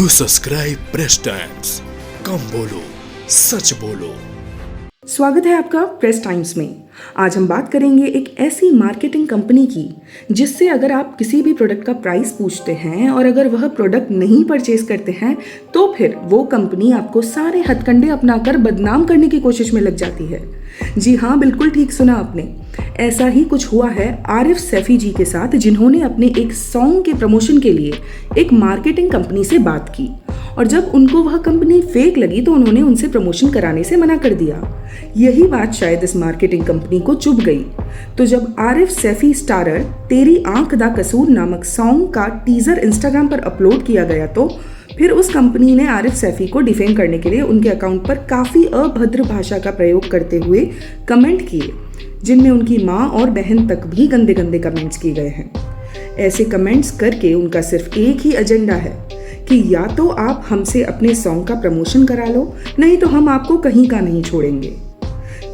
Do subscribe Press Times। कम बोलो, सच बोलो। स्वागत है आपका प्रेस टाइम्स में। आज हम बात करेंगे एक ऐसी मार्केटिंग कंपनी की जिससे अगर आप किसी भी प्रोडक्ट का प्राइस पूछते हैं और अगर वह प्रोडक्ट नहीं परचेज करते हैं तो फिर वो कंपनी आपको सारे हथकंडे अपनाकर बदनाम करने की कोशिश में लग जाती है। जी हाँ, बिल्कुल ठीक सुना आपने। ऐसा ही कुछ हुआ है आरिफ सैफी जी के साथ, जिन्होंने अपने एक सॉन्ग के प्रमोशन के लिए एक मार्केटिंग कंपनी से बात की और जब उनको वह कंपनी फेक लगी तो उन्होंने उनसे प्रमोशन कराने से मना कर दिया। यही बात शायद इस मार्केटिंग कंपनी को चुभ गई। तो जब आरिफ सैफी स्टारर तेरी आंख दा कसूर नामक सॉन्ग का टीजर इंस्टाग्राम पर अपलोड किया गया तो फिर उस कंपनी ने आरिफ सैफी को डिफेम करने के लिए उनके अकाउंट पर काफ़ी अभद्र भाषा का प्रयोग करते हुए कमेंट किए, जिनमें उनकी माँ और बहन तक भी गंदे गंदे कमेंट्स किए गए हैं। ऐसे कमेंट्स करके उनका सिर्फ एक ही एजेंडा है कि या तो आप हमसे अपने सॉन्ग का प्रमोशन करा लो, नहीं तो हम आपको कहीं का नहीं छोड़ेंगे।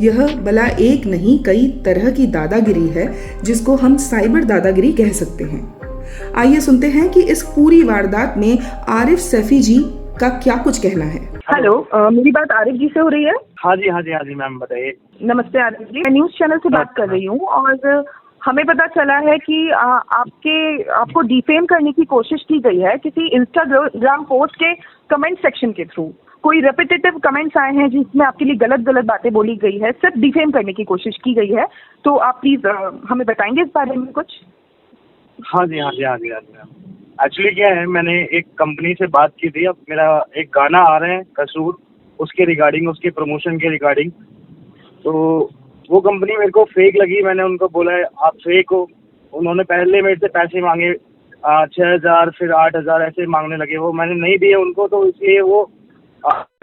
यह भला एक नहीं कई तरह की दादागिरी है जिसको हम साइबर दादागिरी कह सकते हैं। आइए सुनते हैं कि इस पूरी वारदात में आरिफ सैफी जी का क्या कुछ कहना है। हेलो, मेरी बात आरिफ जी से हो रही है? हाँ जी मैम, बताइए। नमस्ते आरिफ जी, मैं न्यूज़ चैनल से बात कर रही हूँ और हमें पता चला है कि आपको डिफेम करने की कोशिश की गई है किसी इंस्टाग्राम पोस्ट के कमेंट सेक्शन के थ्रू। कोई रेपिटेटिव कमेंट्स आए हैं जिसमें आपके लिए गलत गलत बातें बोली गई है, सिर्फ डिफेम करने की कोशिश की गई है। तो आप प्लीज हमें बताएंगे इस बारे में कुछ? हाँ जी मैम। एक्चुअली क्या है, मैंने एक कंपनी से बात की थी। अब मेरा एक गाना आ रहा है कसूर, उसके रिगार्डिंग, उसके प्रमोशन के रिगार्डिंग। तो वो कंपनी मेरे को फेक लगी। मैंने उनको बोला है आप फेक हो। उन्होंने पहले मेरे से पैसे मांगे 6,000, फिर 8,000 ऐसे मांगने लगे। वो मैंने नहीं दिए उनको, तो इसलिए वो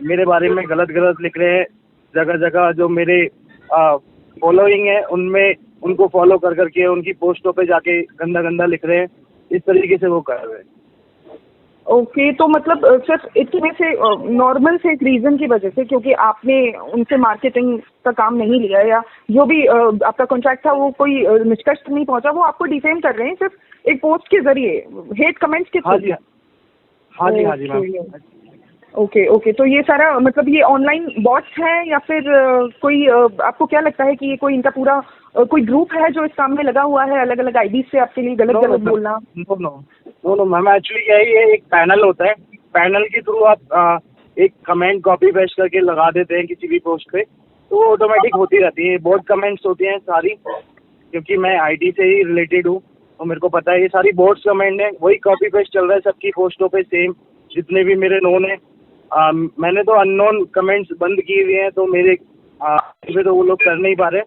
मेरे बारे में गलत लिख रहे हैं। जगह जगह जो मेरे फॉलोइंग है उनमें उनको फॉलो कर करके उनकी पोस्टों पे जाके गंदा लिख रहे हैं। इस तरीके से वो कर रहे हैं। ओके, तो मतलब सिर्फ इतने से नॉर्मल से एक रीजन की वजह से, क्योंकि आपने उनसे मार्केटिंग का काम नहीं लिया या जो भी आपका कॉन्ट्रैक्ट था वो कोई निष्कर्ष नहीं पहुंचा, वो आपको डिफेम कर रहे हैं सिर्फ एक पोस्ट के जरिए, हेट कमेंट्स के थ्रू? हाँ जी मैम। ओके, तो ये सारा मतलब ये ऑनलाइन बॉट्स हैं या फिर कोई आपको क्या लगता है कि ये कोई इनका पूरा कोई ग्रुप है जो इस काम में लगा हुआ है, अलग अलग आईडी से आपके लिए गलत बोलना? नो मैम, एक्चुअली क्या है, ये एक पैनल होता है। पैनल के थ्रू आप एक कमेंट कॉपी पेस्ट करके लगा देते हैं किसी भी पोस्ट पे, तो वो ऑटोमेटिक होती रहती है। बोर्ड कमेंट्स होती हैं सारी, क्योंकि मैं आईडी से ही रिलेटेड हूँ तो मेरे को पता है ये सारी बोर्ड्स कमेंट है। वही कॉपी पेस्ट चल रहा है सबकी पोस्टों पे, सेम जितने भी मेरे नोन है। मैंने तो अननोन कमेंट्स बंद किए हुए हैं, तो मेरे पे तो वो लोग कर नहीं पा रहे।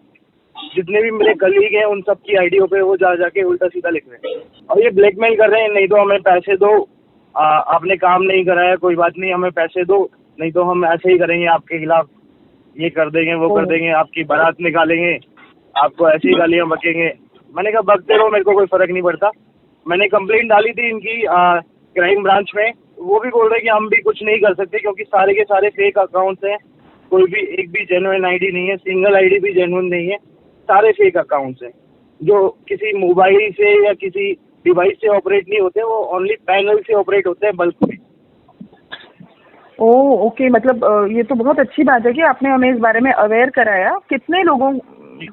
जितने भी मेरे कलीग हैं उन सब की आईडियों पे वो जाके उल्टा सीधा लिख रहे हैं और ये ब्लैकमेल कर रहे हैं। नहीं तो हमें पैसे दो, आपने काम नहीं कराया, कोई बात नहीं, हमें पैसे दो, नहीं तो हम ऐसे ही करेंगे आपके खिलाफ, ये कर देंगे, वो कर देंगे, आपकी बारात निकालेंगे, आपको ऐसी ही गालियाँ बकेंगे। मैंने कहा बकते रहो, मेरे को कोई फर्क नहीं पड़ता। मैंने कंप्लेंट डाली थी इनकी क्राइम ब्रांच में। वो भी बोल रहे हैं कि हम भी कुछ नहीं कर सकते क्योंकि सारे के सारे फेक अकाउंट्स हैं। कोई भी एक भी जेन्युइन आईडी नहीं है, सिंगल आईडी भी जेन्युइन नहीं है, सारे फेक अकाउंट्स हैं जो किसी मोबाइल से या किसी डिवाइस से ऑपरेट नहीं होते, वो ओनली पैनल से ऑपरेट होते हैं, बल्क में। ओके, मतलब ये तो बहुत अच्छी बात है कि आपने हमें इस बारे में अवेयर कराया। कितने लोगों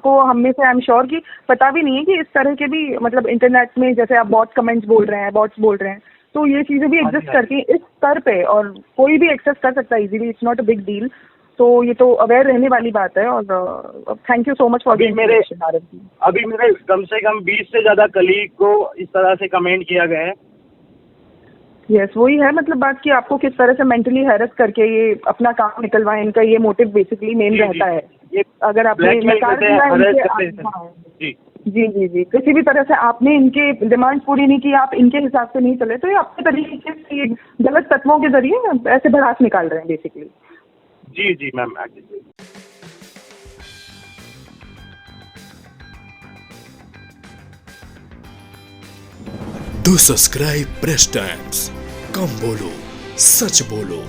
को हम में से आई एम श्योर कि पता भी नहीं है कि इस तरह के भी मतलब इंटरनेट में, जैसे आप बॉट कमेंट्स बोल रहे हैं, बॉट्स बोल रहे हैं, तो ये चीजें भी एग्जिस्ट करती हैं इस स्तर पे और कोई भी एक्सेस कर सकता है easily. It's not a big deal. तो ये तो अवेयर रहने वाली बात है और thank you so much for अभी मेरे कम से कम 20 से ज्यादा कलीग को इस तरह से कमेंट किया गया है। यस, वही है मतलब बात कि आपको किस तरह से मेंटली हैरेस करके ये अपना काम निकलवाएं। इनका ये मोटिव बेसिकली मेन रहता है। अगर आपने नकार दिया जी, किसी भी तरह से आपने इनके डिमांड पूरी नहीं की, आप इनके हिसाब से नहीं चले, तो ये अपने तरीके से गलत तत्वों के जरिए ऐसे भड़ास निकाल रहे हैं बेसिकली। जी ma'am. Do subscribe Press Times। कम बोलो, सच बोलो।